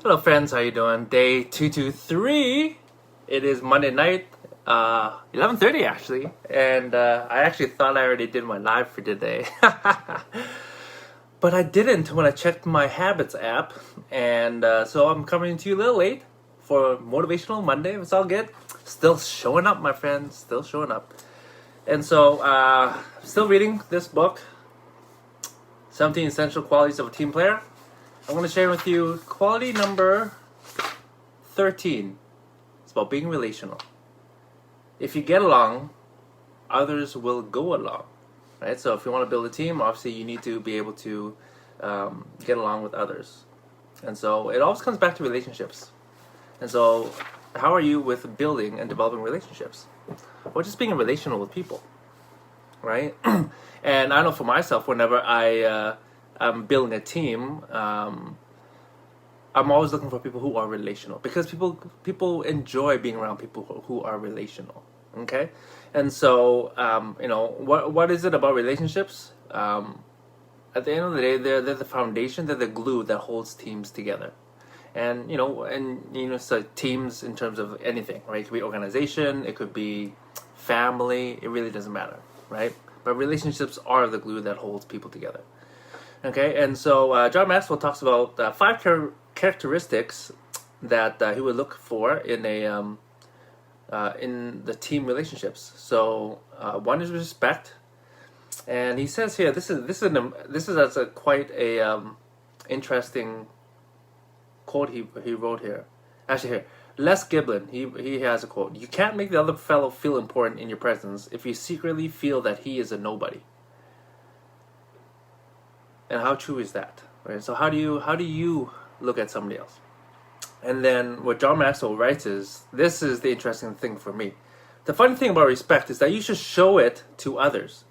Hello friends, how you doing? Day 223. It is Monday night, 11:30 actually, and I actually thought I already did my live for today. But I didn't when I checked my Habits app, and so I'm coming to you a little late for Motivational Monday. It's all good. Still showing up, my friends, still showing up. And so, still reading this book, 17 Essential Qualities of a Team Player. I'm going to share with you quality number 13. It's about being relational. If you get along, others will go along, right? So if you want to build a team, obviously you need to be able to get along with others. And so it always comes back to relationships. And so how are you with building and developing relationships? Or just being relational with people, right? And I know for myself, whenever I'm building a team, I'm always looking for people who are relational, because people enjoy being around people who are relational. Okay, and so what is it about relationships? At the end of the day, they're the foundation, they're the glue that holds teams together. And so teams in terms of anything, right? It could be organization, it could be family. It really doesn't matter, right? But relationships are the glue that holds people together. Okay, and so John Maxwell talks about five characteristics that he would look for in the team relationships. So one is respect, and he says here this is quite a interesting quote he wrote here. Actually, here, Les Giblin, he has a quote: "You can't make the other fellow feel important in your presence if you secretly feel that he is a nobody." And how true is that, right? So how do you look at somebody else? And then what John Maxwell writes is, this is the interesting thing for me. The funny thing about respect is that you should show it to others,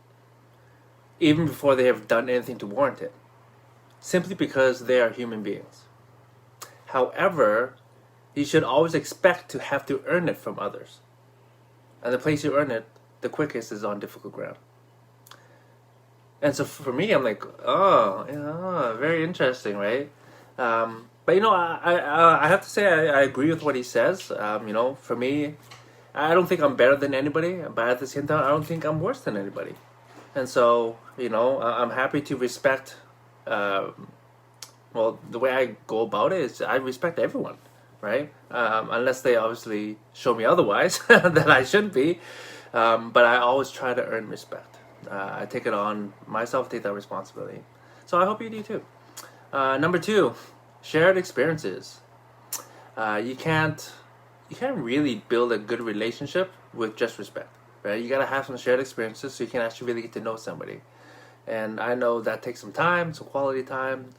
even before they have done anything to warrant it, simply because they are human beings. However, you should always expect to have to earn it from others. And the place you earn it the quickest is on difficult ground. And so for me, I'm like, oh, yeah, very interesting, right? But I have to say I agree with what he says. For me, I don't think I'm better than anybody, but at the same time, I don't think I'm worse than anybody. And so, I'm happy to respect. Well, the way I go about it is I respect everyone, right? Unless they obviously show me otherwise, that I shouldn't be. But I always try to earn respect. I take it on myself, take that responsibility. So I hope you do too. Number two, shared experiences. You can't really build a good relationship with just respect, right? You gotta have some shared experiences so you can actually really get to know somebody. And I know that takes some time, some quality time,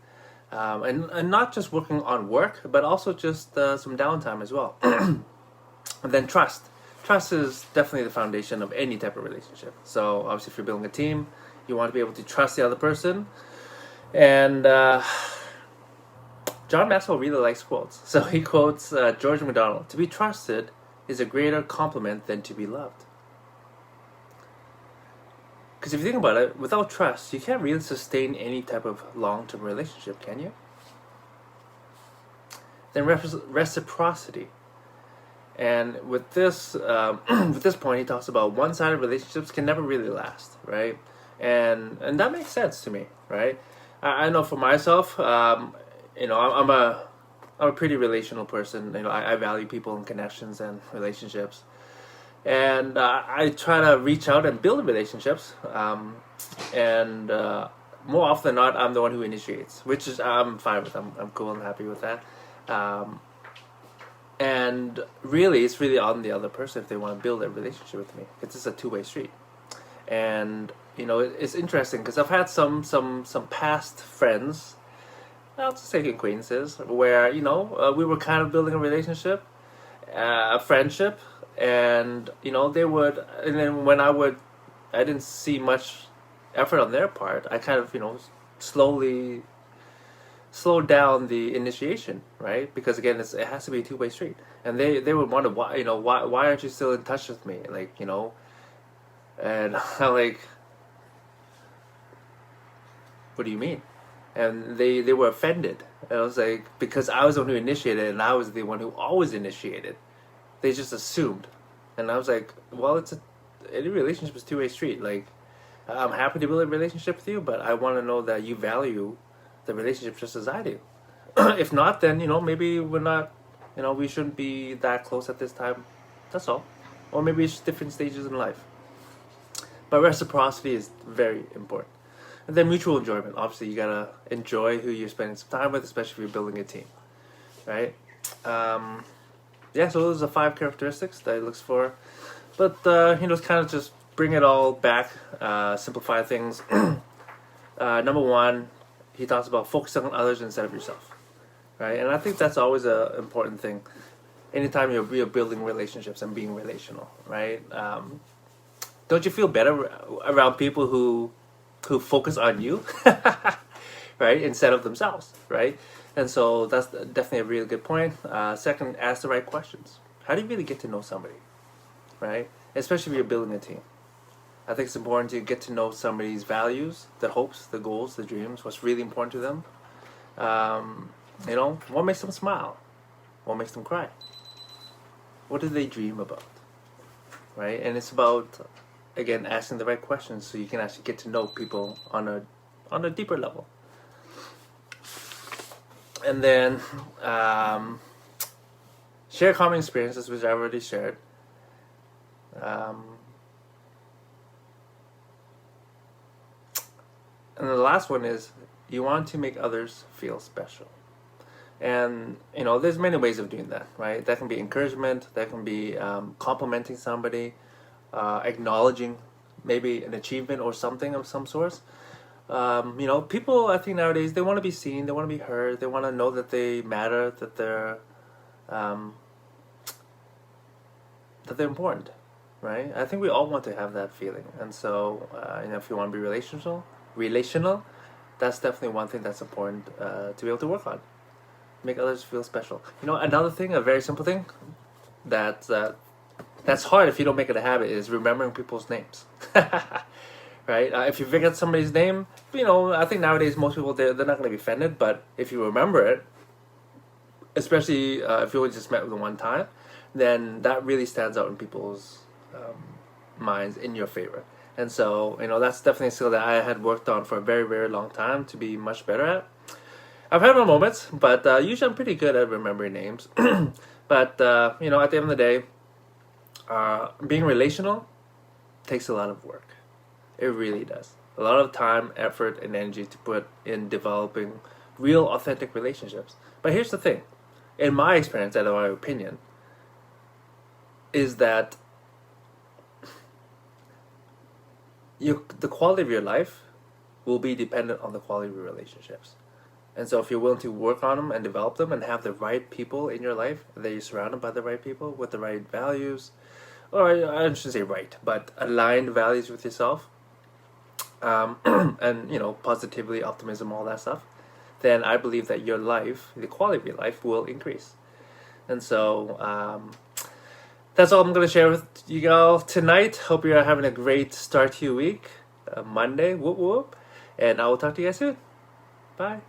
and not just working on work, but also just some downtime as well. And then trust. Trust is definitely the foundation of any type of relationship. So obviously, if you're building a team, you want to be able to trust the other person. And John Maxwell really likes quotes. So he quotes George MacDonald: "To be trusted is a greater compliment than to be loved." Because if you think about it, without trust, you can't really sustain any type of long-term relationship, can you? Then reciprocity. And with this with this point, he talks about one-sided relationships can never really last, right? And that makes sense to me, right? I know for myself, I'm a pretty relational person. I value people and connections and relationships, and I try to reach out and build relationships. And more often than not, I'm the one who initiates, which is I'm fine with. I'm cool and happy with that. And really, it's really on the other person if they want to build a relationship with me. It's just a two-way street. And it's interesting because I've had some past friends, I'll just say acquaintances, where we were kind of building a relationship, a friendship, and they would, and then when I didn't see much effort on their part, I kind of slowly slow down the initiation, right? Because again, it has to be a two-way street, and they would wonder why aren't you still in touch with me, and I'm like, what do you mean? and they were offended. And I was like, because I was the one who initiated it, and I was the one who always initiated. They just assumed, and I was like, well, any relationship is a two-way street. Like, I'm happy to build a relationship with you, but I want to know that you value the relationship just as I do. If not, then maybe we're not, we shouldn't be that close at this time. That's all. Or maybe it's different stages in life. But reciprocity is very important. And then mutual enjoyment. Obviously, you gotta enjoy who you're spending some time with, especially if you're building a team, right? Yeah, so those are 5 characteristics that he looks for. But, it's kind of just bring it all back, simplify things. Number 1, he talks about focusing on others instead of yourself, right? And I think that's always an important thing. Anytime you're building relationships and being relational, right? Don't you feel better around people who focus on you, right, instead of themselves, right? And so that's definitely a really good point. Second, ask the right questions. How do you really get to know somebody, right? Especially if you're building a team. I think it's important to get to know somebody's values, the hopes, the goals, the dreams, what's really important to them. What makes them smile? What makes them cry? What do they dream about, right? And it's about, again, asking the right questions so you can actually get to know people on a deeper level. And then share common experiences, which I already shared. And the last one is you want to make others feel special. And, there's many ways of doing that, right? That can be encouragement, that can be complimenting somebody, acknowledging maybe an achievement or something of some sort. People, I think nowadays, they want to be seen, they want to be heard, they want to know that they matter, that they're important, right? I think we all want to have that feeling. And so, if you want to be relational, that's definitely one thing that's important to be able to work on. Make others feel special. Another thing, a very simple thing that's hard if you don't make it a habit is remembering people's names. Right? If you forget somebody's name, I think nowadays most people, they're not going to be offended, but if you remember it, especially if you only just met with them one time, then that really stands out in people's minds in your favor. And so, that's definitely a skill that I had worked on for a very, very long time to be much better at. I've had my moments, but usually I'm pretty good at remembering names. But, at the end of the day, being relational takes a lot of work. It really does. A lot of time, effort, and energy to put in developing real, authentic relationships. But here's the thing. In my experience, and in my opinion, is that the quality of your life will be dependent on the quality of your relationships. And so if you're willing to work on them and develop them and have the right people in your life, that you're surrounded by the right people with the right values, or I shouldn't say right, but aligned values with yourself, and positivity, optimism, all that stuff, then I believe that your life, the quality of your life, will increase. And so that's all I'm going to share with you all tonight. Hope you're having a great start to your week. Monday, whoop whoop. And I will talk to you guys soon. Bye.